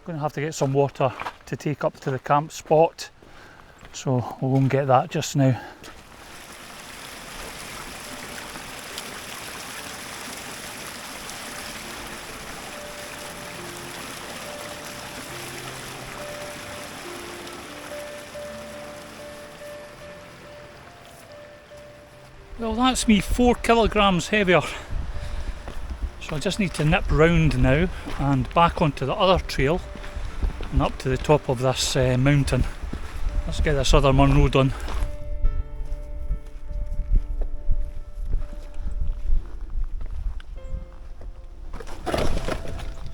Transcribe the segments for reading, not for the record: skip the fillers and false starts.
going to have to get some water to take up to the camp spot, so we'll go and get that just now. Well, that's me 4 kilograms heavier. So I just need to nip round now and back onto the other trail and up to the top of this mountain. Let's get this other Munro done.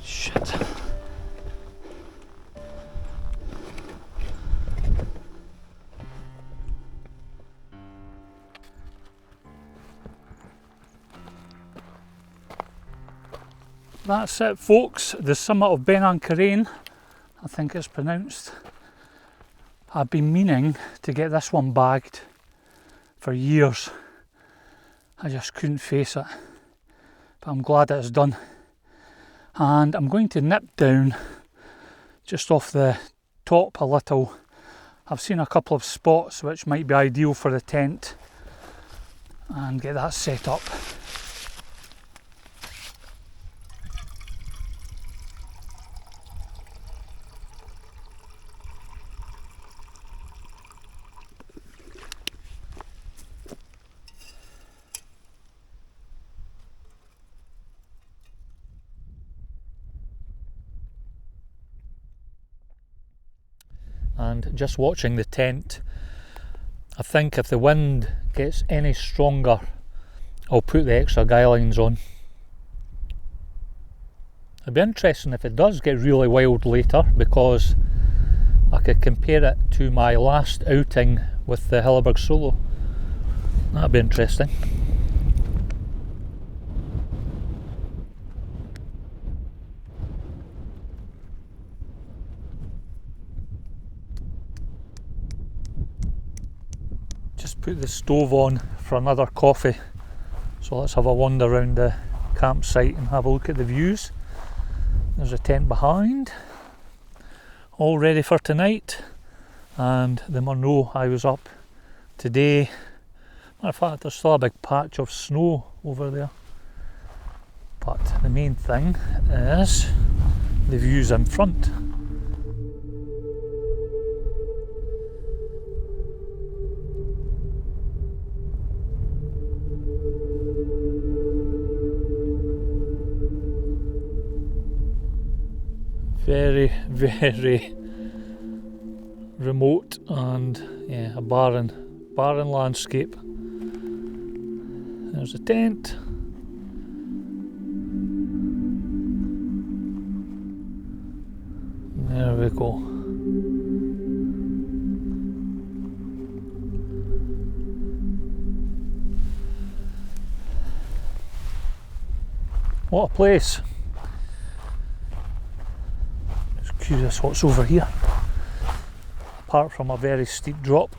Shit. That's it, folks, the summit of 𝗵𝗸𝗲, I think it's pronounced. I've been meaning to get this one bagged for years. I just couldn't face it, but I'm glad it's done. And I'm going to nip down just off the top a little. I've seen a couple of spots which might be ideal for the tent and get that set up. And just watching the tent, I think if the wind gets any stronger, I'll put the extra guy lines on. It'd be interesting if it does get really wild later, because I could compare it to my last outing with the 𝗁𝗶𝗸𝗲 solo. That'd be interesting. Just put the stove on for another coffee, so let's have a wander around the campsite and have a look at the views. There's a tent behind, all ready for tonight, and the Munro I was up today. Matter of fact, there's still a big patch of snow over there, but the main thing is the views in front. Very, very remote and yeah, a barren landscape. There's a tent. There we go. What a place. Curious what's over here, apart from a very steep drop.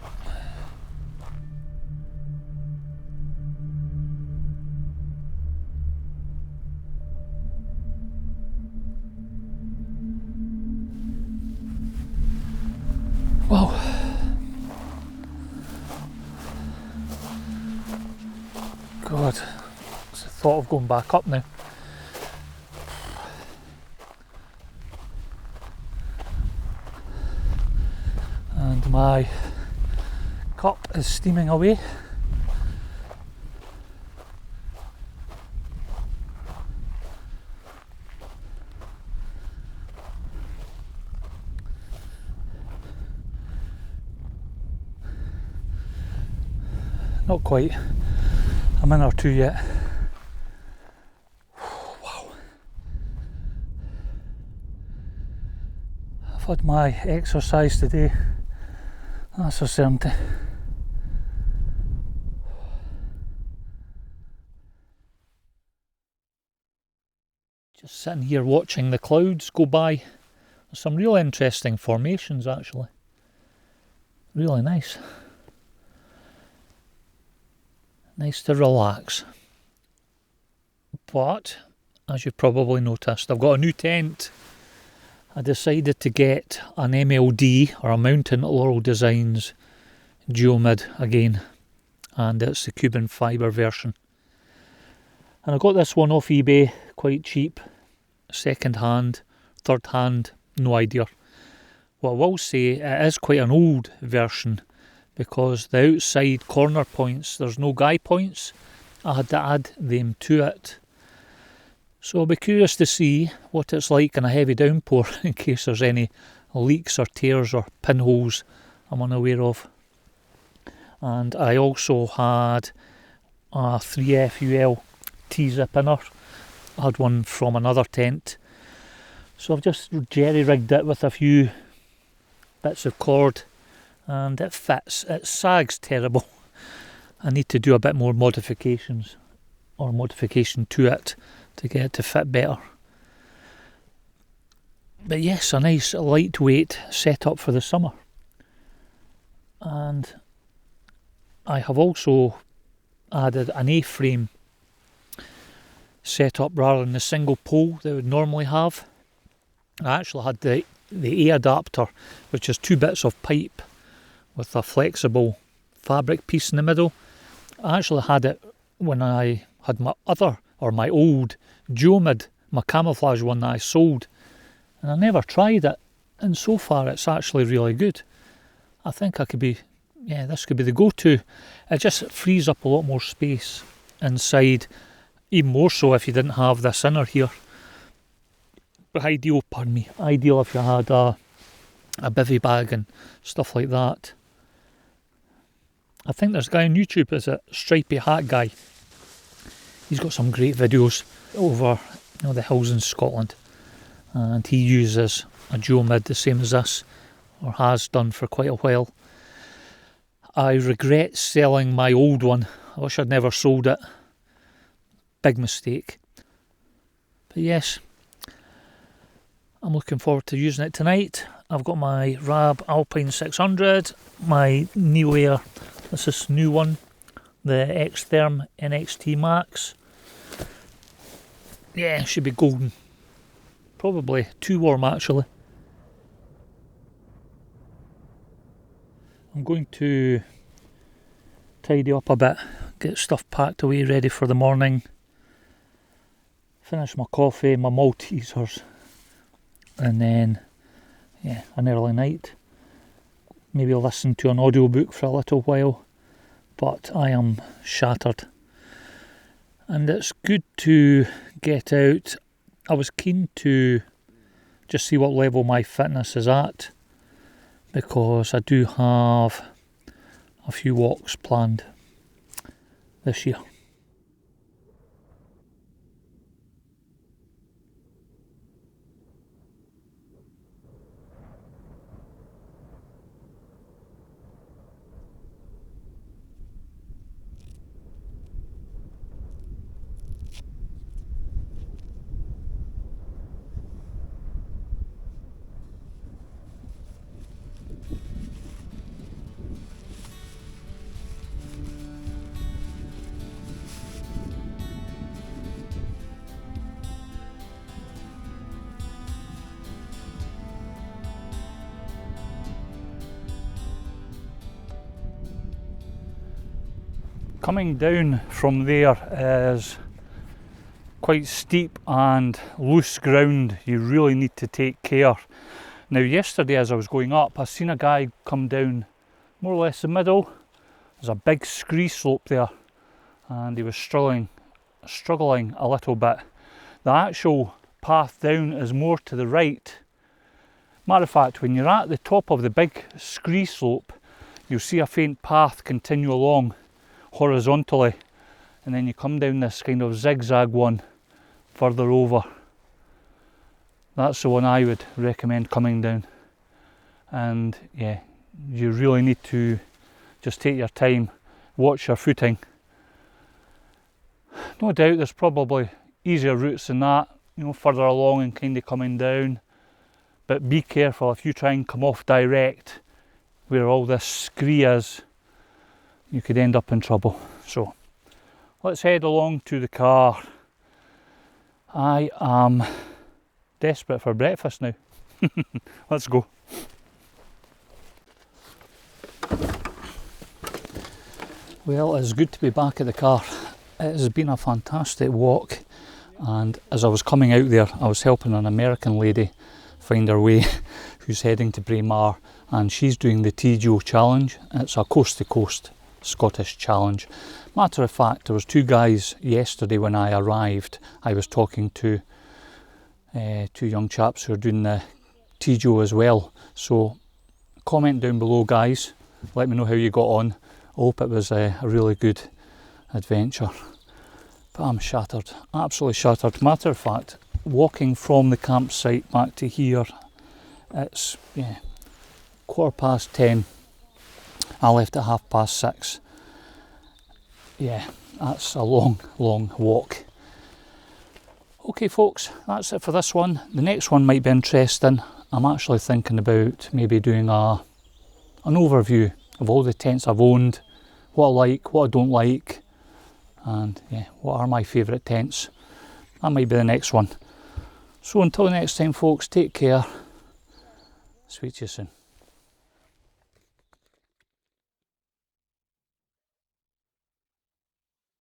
Wow. God, it's the thought of going back up now. My cup is steaming away. Not quite a minute or two yet. Wow. I've had my exercise today. That's a certainty. Just sitting here watching the clouds go by. There's some real interesting formations actually. Really nice. Nice to relax. But, as you've probably noticed, I've got a new tent I decided to get an MLD, or a Mountain Laurel Designs Duomid again, and it's the carbon fibre version. And I got this one off eBay, quite cheap, second hand, third hand, no idea. What I will say, it is quite an old version, because the outside corner points, there's no guy points. I had to add them to it. So I'll be curious to see what it's like in a heavy downpour, in case there's any leaks or tears or pinholes I'm unaware of. And I also had a 𝘂𝗹𝗹𝗲 T-zip inner. I had one from another tent. So I've just jerry-rigged it with a few bits of cord, and it fits. It sags terrible. I need to do a bit more modifications, or modification to it, to get it to fit better. But yes, a nice lightweight setup for the summer. And I have also added an A-frame setup rather than the single pole that I would normally have. I actually had the A adapter, which is 2 bits of pipe with a flexible fabric piece in the middle. I actually had it when I had my old Duomid, my camouflage one that I sold, and I never tried it, and so far it's actually really good. I think this could be the go-to. It just frees up a lot more space inside, even more so if you didn't have this inner here. But ideal if you had a bivy bag and stuff like that. I think there's a guy on YouTube, is it 𝘁𝗶𝗆𝗃? He's got some great videos over the hills in Scotland, and he uses a Duomid the same as this, or has done for quite a while. I regret selling my old one. I wish I'd never sold it. Big mistake. But yes, I'm looking forward to using it tonight. I've got my Rab Alpine 600, my Neo Air, this new one, the 𝘂𝗀𝗋𝗃 NXT Max. Yeah, it should be golden. Probably too warm actually. I'm going to tidy up a bit, get stuff packed away ready for the morning, finish my coffee, my Maltesers, and then an early night. Maybe listen to an audiobook for a little while, but I am shattered. And it's good to get out. I was keen to just see what level my fitness is at, because I do have a few walks planned this year. Coming down from there is quite steep and loose ground. You really need to take care. Now yesterday as I was going up, I seen a guy come down more or less the middle. There's a big scree slope there, and he was struggling a little bit. The actual path down is more to the right. Matter of fact, when you're at the top of the big scree slope, you'll see a faint path continue along horizontally, and then you come down this kind of zigzag one further over. That's the one I would recommend coming down. And yeah, you really need to just take your time, watch your footing. No doubt there's probably easier routes than that, further along and kind of coming down, but be careful. If you try and come off direct where all this scree is, you could end up in trouble. So let's head along to the car. I am desperate for breakfast now. Let's go. Well, it's good to be back at the car. It has been a fantastic walk, and as I was coming out there, I was helping an American lady find her way who's heading to 𝗶𝗵𝗃, and she's doing the 𝘄𝗄𝗹𝗶 challenge. It's a coast to coast Scottish challenge. Matter of fact, there was two guys yesterday when I arrived. I was talking to two young chaps who are doing the 𝘄𝗄𝗹 as well. So comment down below, guys, let me know how you got on. I hope it was a really good adventure. But I'm shattered, absolutely shattered. Matter of fact, walking from the campsite back to here, it's 10:15. I left at 6:30. Yeah, that's a long walk. Okay folks, that's it for this one. The next one might be interesting. I'm actually thinking about maybe doing an overview of all the tents I've owned, what I like, what I don't like, and yeah, what are my favourite tents. That might be the next one. So until next time folks, take care. Speak to you soon.